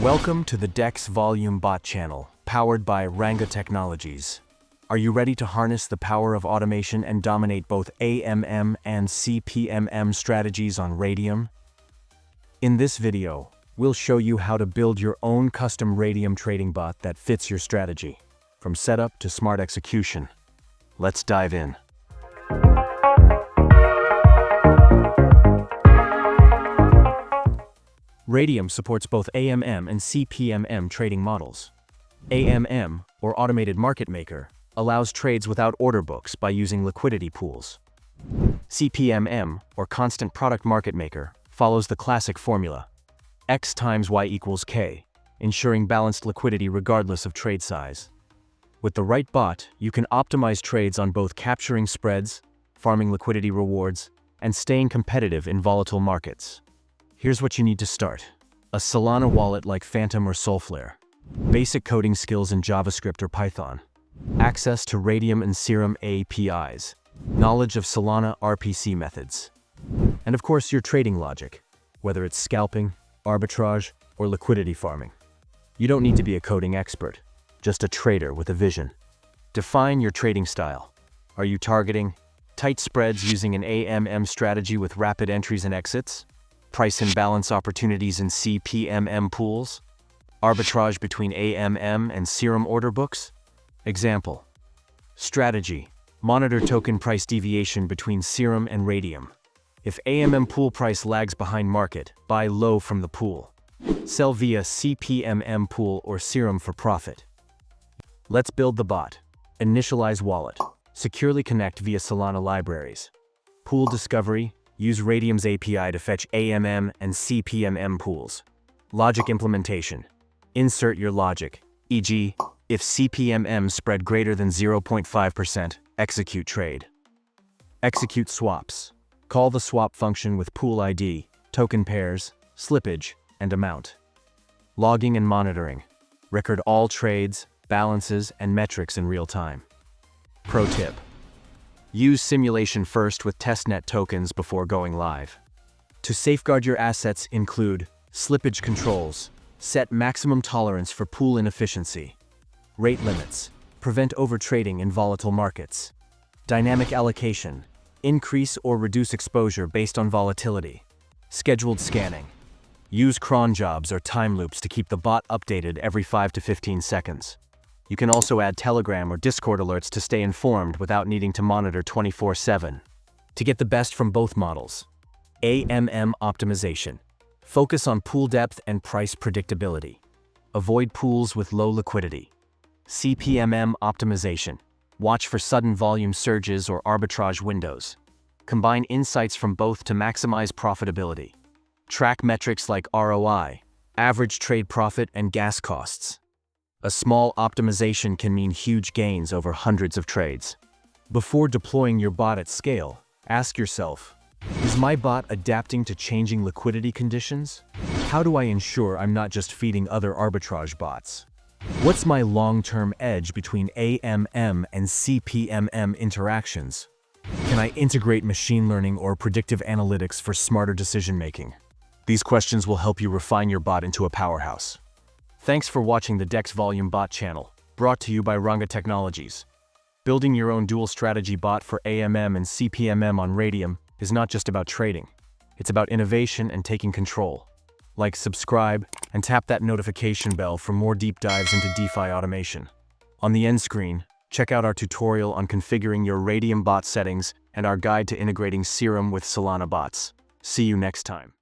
Welcome to the DEX Volume Bot channel, powered by Ranga Technologies. Are you ready to harness the power of automation and dominate both AMM and CPMM strategies on Raydium? In this video, we'll show you how to build your own custom Raydium trading bot that fits your strategy, from setup to smart execution. Let's dive in. Raydium supports both AMM and CPMM trading models. AMM, or Automated Market Maker, allows trades without order books by using liquidity pools. CPMM, or Constant Product Market Maker, follows the classic formula, X times Y equals K, ensuring balanced liquidity regardless of trade size. With the right bot, you can optimize trades on both capturing spreads, farming liquidity rewards, and staying competitive in volatile markets. Here's what you need to start. A Solana wallet like Phantom or Solflare. Basic coding skills in JavaScript or Python. Access to Raydium and Serum APIs. Knowledge of Solana RPC methods. And of course, your trading logic, whether it's scalping, arbitrage, or liquidity farming. You don't need to be a coding expert, just a trader with a vision. Define your trading style. Are you targeting tight spreads using an AMM strategy with rapid entries and exits? Price imbalance opportunities in CPMM pools? Arbitrage between AMM and Serum order books? Example. Strategy. Monitor token price deviation between Serum and Raydium. If AMM pool price lags behind market, buy low from the pool. Sell via CPMM pool or Serum for profit. Let's build the bot. Initialize wallet. Securely connect via Solana libraries. Pool discovery. Use Raydium's API to fetch AMM and CPMM pools. Logic implementation. Insert your logic, e.g., if CPMM spread greater than 0.5%, execute trade. Execute swaps. Call the swap function with pool ID, token pairs, slippage, and amount. Logging and monitoring. Record all trades, balances, and metrics in real time. Pro tip. Use simulation first with testnet tokens before going live. To safeguard your assets include slippage controls, set maximum tolerance for pool inefficiency, rate limits, prevent overtrading in volatile markets, dynamic allocation, increase or reduce exposure based on volatility, scheduled scanning. Use cron jobs or time loops to keep the bot updated every 5 to 15 seconds. You can also add Telegram or Discord alerts to stay informed without needing to monitor 24/7. To get the best from both models. AMM optimization. Focus on pool depth and price predictability. Avoid pools with low liquidity. CPMM optimization. Watch for sudden volume surges or arbitrage windows. Combine insights from both to maximize profitability. Track metrics like ROI, average trade profit, and gas costs. A small optimization can mean huge gains over hundreds of trades. Before deploying your bot at scale, ask yourself, is my bot adapting to changing liquidity conditions? How do I ensure I'm not just feeding other arbitrage bots? What's my long-term edge between AMM and CPMM interactions? Can I integrate machine learning or predictive analytics for smarter decision-making? These questions will help you refine your bot into a powerhouse. Thanks for watching the DEX Volume Bot channel, brought to you by Ranga Technologies. Building your own dual strategy bot for AMM and CPMM on Raydium is not just about trading. It's about innovation and taking control. Like, subscribe, and tap that notification bell for more deep dives into DeFi automation. On the end screen, check out our tutorial on configuring your Raydium bot settings and our guide to integrating Serum with Solana bots. See you next time.